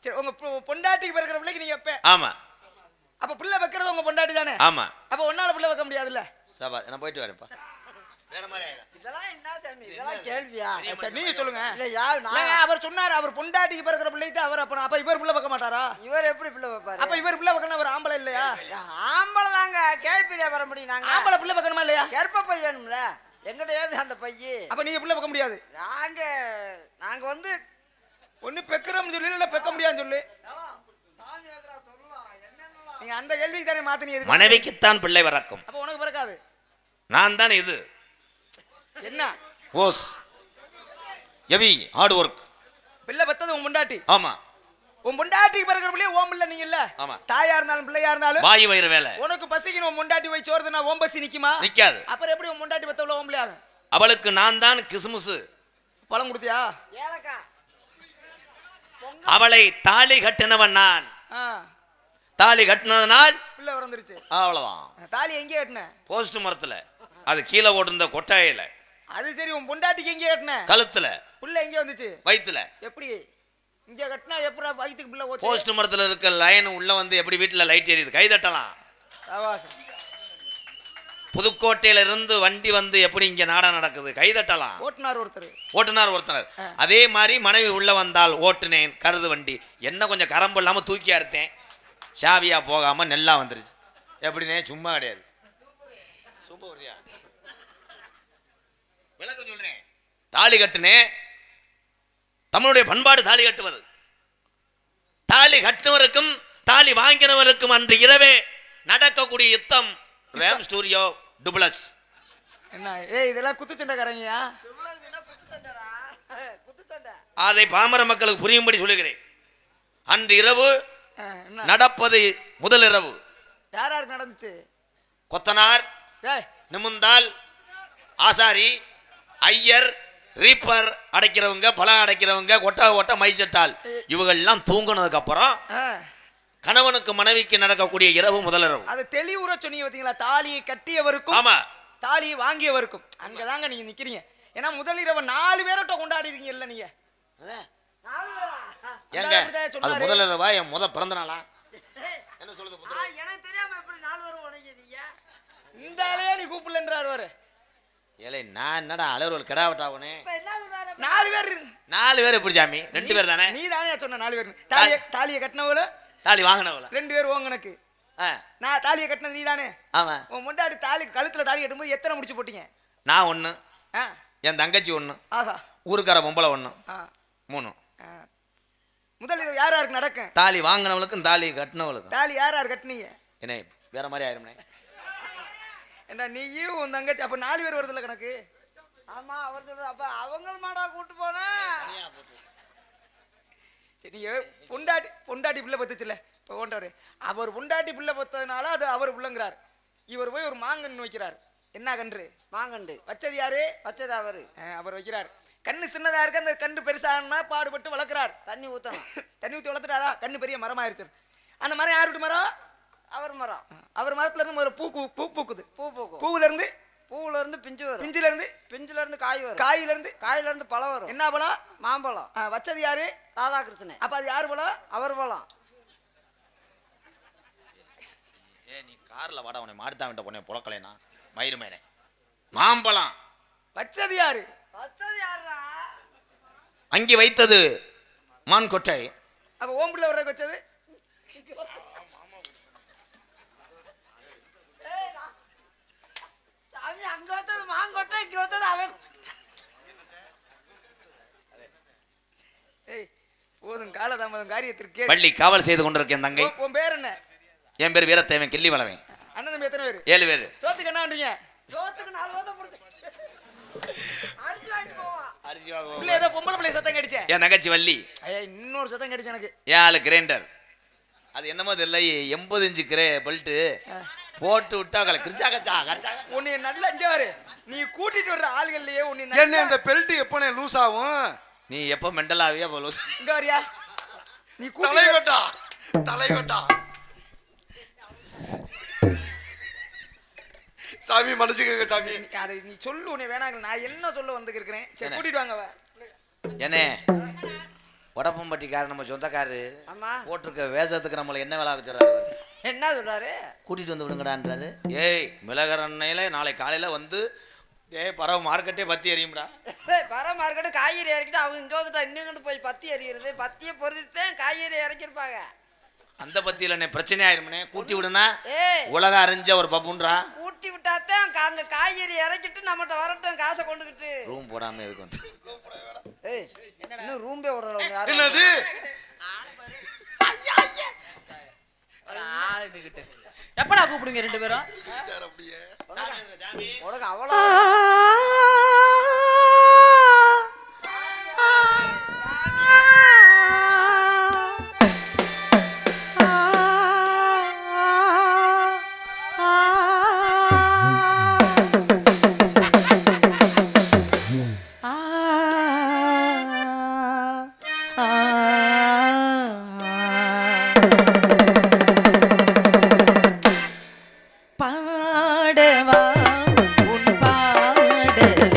சரி, உங்க பொண்டாட்டிக்கு பிறக்கிற பிள்ளைக்கு நீங்க அப்பேன். ஆமா. அப்ப பிள்ளை வைக்கிறது உங்க பொண்டாட்டி தானே? ஆமா. அப்ப ஒன்னால பிள்ளை வைக்க முடியாதுல்ல? சபா நான் போயிட்டு வரேன்ப்பா. வேற மாதிரி இதெல்லாம் என்ன சாமி? இதெல்லாம் கேள்வியா? சரி நீங்க சொல்லுங்க. இல்ல யார் நான்? அவர் சொன்னார் அவர் பொண்டாட்டிக்கு பிறக்கிற பிள்ளைக்கு அவர் அப்ப அப்ப இவர் பிள்ளை வைக்க மாட்டாரா? இவர் எப்படி பிள்ளை வைப்பாரு? அப்ப இவர் பிள்ளை வைக்கணும், அவர் ஆம்பளை இல்லையா? ஆம்பளை தாங்க. கேள்வியில வர முடியும். நாங்க ஆம்பளை பிள்ளை வைக்கணுமா இல்லையா? கற்ப பை வேணும்ல, எங்கிட்ட ஏது அந்த பையி? அப்ப நீங்க பிள்ளை வைக்க முடியாது. நாங்க வந்து ஒண்ணு பெக்கிறோம் சொல்லு, இல்ல பெக்க முடியாதுன்னு சொல்லு. நீங்க அந்த கேள்விக்கு தானே மாத்தினீங்க. மனைவிக்குத்தான் பிள்ளை பிறக்கும், அப்ப உனக்கு பிறக்காது. நான் தான் இது என்ன ஓஸ் ஹெவி ஹார்ட் ஒர்க். பிள்ளை பெத்தது உன் பொண்டாட்டி. ஆமா. உன் பொண்டாட்டிக்கு பிறக்கிற பிள்ளைய ஓம் இல்ல நீங்க இல்ல. ஆமா. தாயா இருந்தாலும் பிள்ளையா இருந்தாலும் வாயு வயிறு வேலை. உனக்கு பசிக்கு உன் பொண்டாட்டி போய் சோறுதுனா ஓம் பசி நிக்குமா? நிக்காது. அப்புறம் எப்படி உன் பொண்டாட்டி பெத்தவள ஓம் இல்லையா? அவளுக்கு நான் தான் கிஸ்முஸ் பழம் கொடுத்தியா? ஏலக்கா. அவளை தாலி கட்டினவன் நான். தாலி கட்டினதனால் பிள்ளை பிறந்துருச்சு. அவ்வளவுதான். தாலி எங்கே கட்டின? போஸ்ட் மரத்துல, அது கீழே ஓடுந்த கொட்டாயில. அது சரி, உன் பொண்டாட்டிக்கு எங்கே கட்டின? கழுத்துல. புள்ள எங்கே வந்துச்சு? வயித்துல. எப்படி இங்க கட்டினா எப்படி வயித்துக்கு புள்ள போச்சு? போஸ்ட் மரத்துல இருக்க லைன் உள்ள வந்து எப்படி வீட்டுல லைட் எரியுது, கை தட்டலாம். சவாசம். புதுக்கோட்டையில இருந்து வண்டி வந்து எப்படி இங்க நாடகம் நடக்குது, கை தட்டலாம். ஓட்டுனார் ஒருத்தர். அதே மாதிரி மனைவி உள்ள வந்தால் ஓட்டுனேன் கருது வண்டி, என்ன கொஞ்சம் கரம்பு இல்லாம தூக்கி அறுத்தேன், சாவியா போகாம நெல்லா வந்துருச்சு. எப்படினே சும்மா கிடையாது. விளக்கம் சொல்றேன். தாலி கட்டுனே, தமிழுடைய பண்பாடு தாலி கட்டுவது. தாலி கட்டுவருக்கும் தாலி வாங்கினவருக்கும் அன்று இரவே நடக்கக்கூடிய யுத்தம் ரேம் ஸ்டூடியோ டுப்ளஸ். என்ன இதெல்லாம் குத்துச்சண்டைக்காரங்கயா? அதை பாமர மக்களுக்கு புரியும்படி சொல்லுகிறேன். அன்று இரவு நடப்பது முதல் இரவு. யாராருக்கு நடந்துச்சு? கொத்தனார், நிமுந்தால், ஆசாரி, ஐயர், ரீப்பர் அடைக்கிறவங்க, பழம் அடைக்கிறவங்க, கொட்ட மைச்சட்டால், இவங்கெல்லாம் தூங்கினதுக்கு அப்புறம் கணவனுக்கு மனைவிக்கு நடக்கக்கூடிய இரவு முதல் இரவு. அது தெளிவுற சொன்னீங்க பாத்தீங்களா? தாலியை கட்டியவருக்கும் ஆமா தாலியை வாங்கியவருக்கும் அங்கதாங்க நீங்க நிக்கிறீங்க. ஏன்னா முதல் இரவு 4 பேரோட்ட கொண்டாடிருக்கீங்க இல்ல நீங்க? ஏங்க அது முதல் இரவா என் பிறந்த நாளா? என்ன சொல்லுது? எனக்கு தெரியாம எப்படி 4 பேரும் உடைங்க நீங்க? இந்த ஆளையே நீ கூப்பிடலன்றாரு வர. ஏலே நான் என்னடா அலர்வல் கிடாவட்டாவனே? 4 பேர் எப்படி சாமி? 2 பேர் தானே? நீ தானே சொன்ன 4 பேர். தாலியை கட்டினவள தாலி வாங்கினவள 2 பேர் ஓங்கனக்கு. நான் தாலியை கட்டினது நீ தானே? ஆமா. உன் முன்னாடி தாலி கழுத்துல தாலி கட்டும்போது எத்தனை முடிச்சு போட்டீங்க? நான் 1. என் தங்கச்சி ஒண்ணு, ஆஹா ஊருக்கார பொம்பளை ஒண்ணு, 3. முதல் இது யார் யாருக்கு நடக்கும்? தாலி வாங்கினவளுக்கும் தாலி கட்டினவளுக்கும். தாலி யார் யார் கட்டினீங்க? என்ன வேற மாதிரி ஆயிருமே. ஏண்டா நீயும் உன் தங்கச்சி அப்ப 4 பேர் வருதுல கணக்கு. ஆமா அவர் சொல்றது. அப்ப அவங்க மாடா கூட்டு போனா சரி பொண்டாட்டி பிள்ளை பத்துச்சுல இப்போ கொண்டவர் அவர் பொண்டாட்டி பிள்ளை பத்ததுனால அது அவர் பிள்ளைங்கிறார். இவர் போய் ஒரு மாங்கன்று வைக்கிறார். என்ன கன்று? மாங்கண்டு. வச்சது யாரு? வச்சது அவரு. அவர் வைக்கிறார். கண்ணு சின்னதா இருக்கு, அந்த கன்று பெருசானா பாடுபட்டு வளர்க்கிறார். தண்ணி ஊத்தணும். தண்ணி ஊற்றி வளர்த்துட்டாரா கண்ணு பெரிய மரமாயிருச்சு. அந்த மரம் யார் வீட்டு மரம்? அவர் மரம். அவர் மரத்துல இருந்து முதல்ல பூ பூக்குது. பூ பூக்கும். பூவுல இருந்து பிஞ்சு வரும். பிஞ்சுல இருந்து காய் வரும். காயில இருந்து பழம் வரும். என்ன பழம்? மாம்பழம். வச்சது யாரு? ராதாகிருஷ்ணன். அப்ப அது யாரு பழம்? அவர் பழம். நீ கார்ல வாடா, உன்னை மாடுதான் விட்ட பொண்ணை புழக்கலைனா மயிறு மேனே. மாம்பழம் வச்சது யாரு? வச்சது யாரா? அங்கே வைத்தது மான் கொட்டை. அப்ப ஓம்புல வர வச்சது சாமி அங்க வச்சது மாங்கொட்டை, இங்க வச்சது அவன். போதும் காலதாமதம் காரியத்திற்கு. பள்ளி காவல் செய்து கொண்டிருக்கேன் தங்கை. உன் பேர் என்ன? என் பேர் வீரத்தேவன் கிள்ளி வளவன். அண்ணன் தம்பி எத்தனை பேர்? 7 பேர். சோத்துக்கு என்ன பண்றீங்க? சோத்துக்கு 4 வாரம் புடிச்சு அரிசி வாங்கிட்டு போவான். அரிசி வாங்குவோம். இல்ல ஏதோ பொம்பளை பிள்ளை சத்தம் கடிச்சே. என் தங்கச்சி வள்ளி. இன்னொரு சத்தம் கடிச்சு எனக்கு. 7 கிரைண்டர். அது என்னமோ தெரியல, 80 இன்ச்சு பெல்ட் போட்டு விட்டா கிரிச்சா கச்சா கச்சா. உன்னை நல்லா அஞ்சாரு. நீ கூட்டிட்டு வர்ற ஆளுகள்லயே உன்னை என்ன இந்த பெல்ட் எப்பனே லூஸ் ஆகும்? நீ எப்ப மெண்டலாவியா போல இங்க வரியா? நீ தலைவட்டா சாமி மன்னிச்சுக்கங்க சாமி. அதை நீ சொல்லு. உன்னை வேணாங்க, நான் என்ன சொல்ல வந்துருக்கிறேன். சரி கூட்டிட்டு வாங்க. என்ன உடப்பம்பட்டிக்காரர் நம்ம சொந்தக்காரரு போட்டிருக்க வேஷத்துக்கு நம்மள என்ன வேலை சொல்றாரு? என்ன சொல்றாரு? கூட்டிட்டு வந்து விடுங்கடான்றாரு. ஏய் மிளகரண்ணையில நாளை காலையில வந்து பறவை மார்க்கெட்டே பத்தி எரியும்டா. பறவை மார்க்கெட்டு காய்கறி இறக்கிட்டு அவங்க இங்க வந்துட்டா இன்னும் போய் பத்தி எறிகிறது. பத்தியை பொறுத்துதான் காய்கறி இறக்கிருப்பாங்க. அந்த பத்தியில என்ன பிரச்சனை ஆயிருமே. கூட்டி விடுனா உலக அறிஞ்ச ஒரு பப்புன்றா. கூட்டி விட்டாத்தான் அங்க காய்கறி இறக்கிட்டு நம்மகிட்ட வரட்டும் காசை கொண்டுகிட்டு. ரூம் போடாம இருக்கு வந்து. ஏய் இன்னும் ரூம்பே விடல. என்னது? எப்படா கூப்பிடுங்க 2 பேரும்? உனக்கு அவ்வளோ பாடவா உன் பாடல்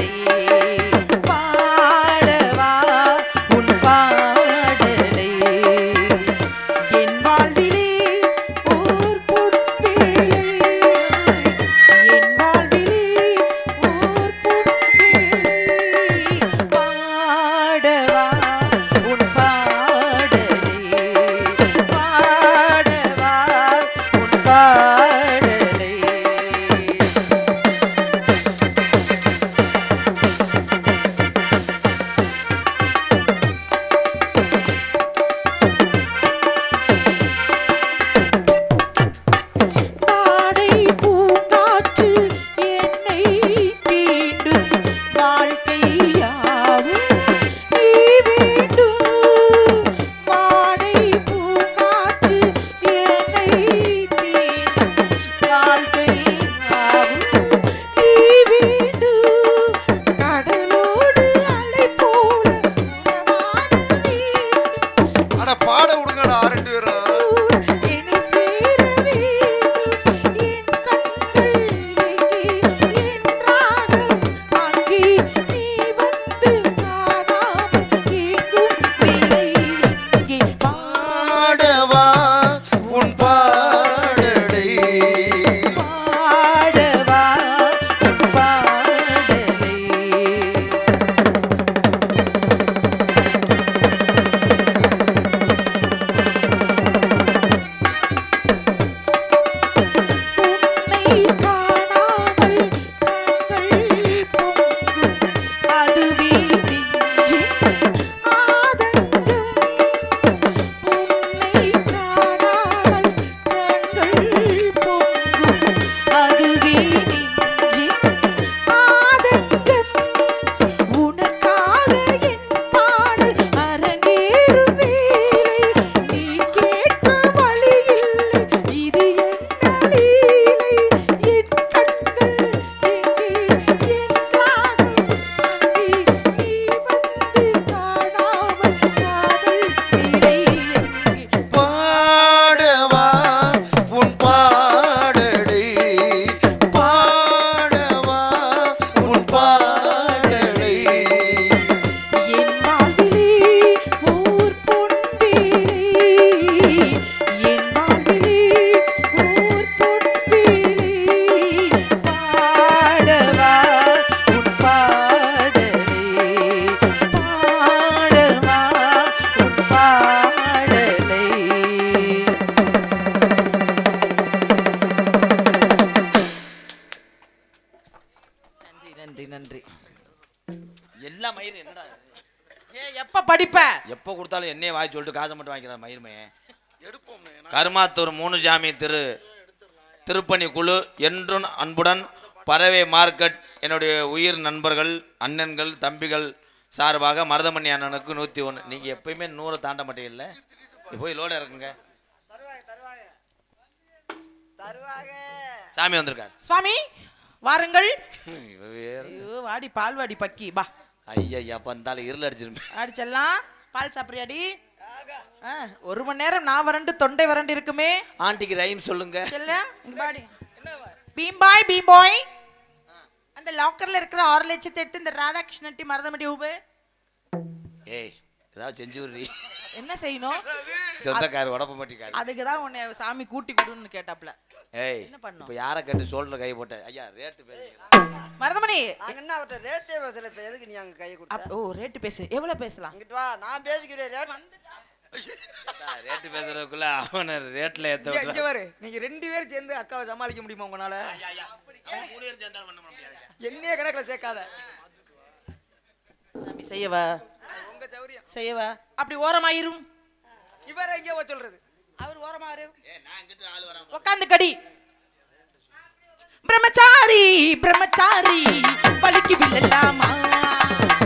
நன்றி. எல்லா மயிரும் என்னடா எப்ப படிப்ப? எப்போ கொடுத்தாலும் என்னையே வாய் சொல்லிட்டு காசை மட்டும் வாங்கிக்கிற மயிருமே. எடுப்போம். கருமாத்தூர் 3 ஜாமி திருப்பணி குழு என்றும் அன்புடன் பறவை மார்க்கெட் என்னுடைய உயிர் நண்பர்கள் அண்ணன்கள் தம்பிகள் சார்பாக மருதமணி அண்ணனுக்கு 101. நீங்கள் எப்பயுமே 100 தாண்ட மாட்டீங்கல்ல. போய் லோட இருக்குங்க. சாமி வந்திருக்காரு. சுவாமி வாருங்கள். வேற வாடி பால்வாடி பக்கி பா. ஐயா வந்தாலும் இருள் அடிச்சிருப்பேன். அடிச்செல்லாம் பால் சாப்பிட்றியாடி? 1 மணி நேரம் நான் வறண்டு தொண்டை வறண்டு இருக்குமே. ஆண்டிக்கு ரைம் சொல்லுங்க. பாடி பீம்பாய் பீம்பாய் அந்த லாக்கர்ல இருக்கிற 6 லட்சத்தை எடுத்து இந்த ராதாகிருஷ்ணட்டி மருதமடி ஊபு. ஏய் ஏதாவது செஞ்சு விடுறீ. என்ன செய்யணும்? சொந்தக்காரு உடம்ப மாட்டிக்காரு. அதுக்கு தான் உன்னை சாமி கூட்டி கொடுன்னு கேட்டாப்ல. ஏய் என்ன பண்ணோம்? இப்போ யாரை கேட்டு ஷோல்டர் கை போட்ட? ஐயா ரேட்டு பேசுங்க. மருதமணி அங்க என்ன அவட்ட ரேட்டே பேசல. இப்ப எதுக்கு நீ அங்க கையை கொடுத்த? ஓ ரேட்டு பேசு. எவ்வளவு பேசலாம்? அங்கிட்டு வா, நான் பேசிக்கிறேன். ரேட் ரேட்டு பேசுறதுக்குள்ள அவனை ரேட்ல ஏத்த இங்க இங்க பாரு, நீங்க 2 பேரும் சேர்ந்து அக்காவை சமாளிக்க முடியுமா உங்களால? என்னைய கணக்குல சேர்க்காத. சாமி செய்யவா உங்க சௌரியம். செய்யவா அப்படி ஓரமாயிரும். இவர எங்க போய் சொல்றது? அவர் ஓரமாயிரு. நான் இங்கிட்டு ஆளு வரேன். உட்காந்து கடி. பிரம்மச்சாரி பிரம்மச்சாரி பலிக்கு விழலாமா?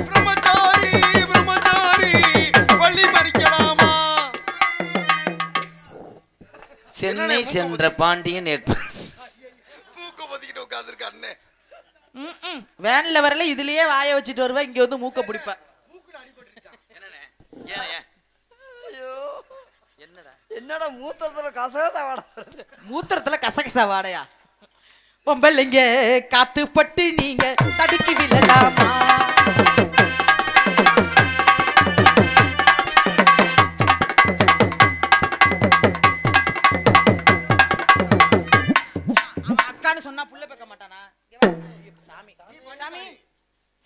பிரம்மச்சாரி பிரம்மச்சாரி பள்ளி மறிக்கலாமா? சென்னை சென்ற பாண்டியன் எக்ஸ்பிரஸ் மூக்க பொத்திக்கிட்டு உட்கார்ந்திருக்க அண்ணே. வேன்ல வரல இதுலயே வாய வச்சுட்டு வருவா. இங்க வந்து மூக்க பிடிப்ப. என்னடா மூத்தத்துல கசகசா வாட வருது. மூத்திரத்துல கசகசா வாடையா? பொம்பளைங்க காத்துப்பட்டு நீங்க தடுக்கி விழலாமா? அக்கான்னு சொன்னா புள்ள பேக்க மாட்டானா? சாமி சாமி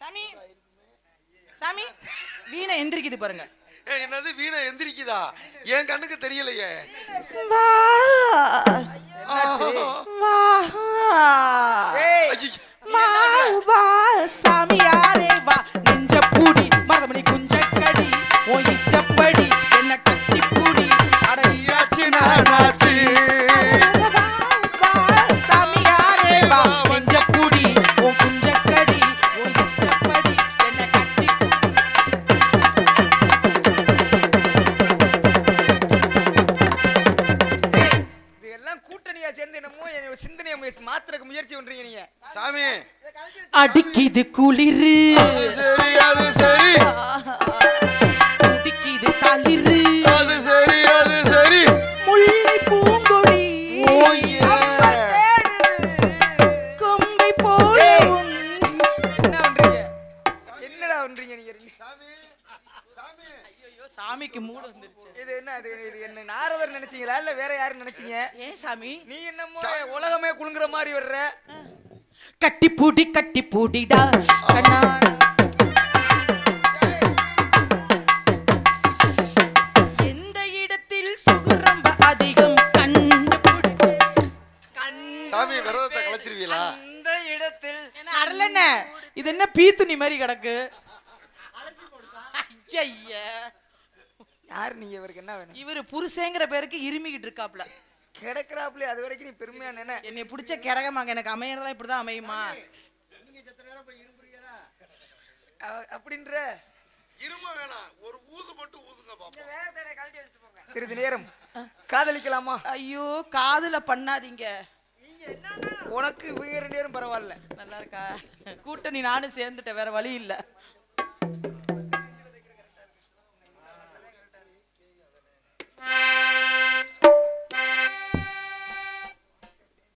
சாமி சாமி வீணை எந்திரிக்குது பாருங்க. என்னது வீணை எந்திரிக்குதா? என் கண்ணுக்கு தெரியலையே. வா வா ஐயோ. வா வா சாமியாரே வா நெஞ்ச பூடி மரமணி குஞ்ச கடி ஓ இஷ்டப்படி என்ன கட்டி பூடி நீயாச்சு நானாச்சு. வா சாமியாரே வா நெஞ்ச பூடி ஓ குஞ்ச கடி ஓ இஷ்டப்படி என்ன கட்டி இதெல்லாம் கூட்டணியா சேர்ந்து என்னமோ என்னோட சிந்தனையை மாத்திரக்கு முயற்சி பண்றீங்க நீங்க. சாமி அடிக்குது குளிரு அது சரி அது சரி குடிக்குது தளிரு அது சரி அது சரி. முல்லை பூங்கொடி ஓயே. கொம்பை போல என்ன பண்றீங்க? என்னடா பண்றீங்க நீங்க? ஐயோ சாமிக்கு மூடு வந்துருச்சு. இது என்ன? இது என்ன நாரதர் நினைச்சீங்களா இல்ல வேற யாரு நினைச்சீங்க? ஏன் சாமி நீ என்னமோ உலகமே குலுங்குற மாதிரி வர்ற. கட்டி பூடிடா கண்ணா. எந்த இடத்தில் சுகுரம்ப அதிகம் கண்டுபிடி. சாமி விரதத்தை கலைச்சிருவீங்களா? இந்த இடத்தில் அருளண்ண இது என்ன பீத்துணி மாதிரி கிடக்கு? ஐயா யார் நீங்க? இவருக்கு என்ன வேணும்? இவரு புருஷங்கிற பேருக்கு இருமிக்கிட்டு இருக்காப்ல. கிடக்குறாப்ல அது வரைக்கும் நீ பெருமையா நினை. என்னை பிடிச்ச கிறகமாங்க. எனக்கு அமையறதெல்லாம் இப்படிதான் அமையுமா? அப்படின்ற இரும வேணாம், ஒரு ஊது மட்டும் ஊதுங்க பாப்போம். சிறிது நேரம் காதலிக்கலாமா? ஐயோ காதுல பண்ணாதீங்க. உனக்கு இவங்க 2 பேரும் பரவாயில்ல. நல்லா இருக்கா? கூட்டணி நானும் சேர்ந்துட்டேன், வேற வழி இல்ல.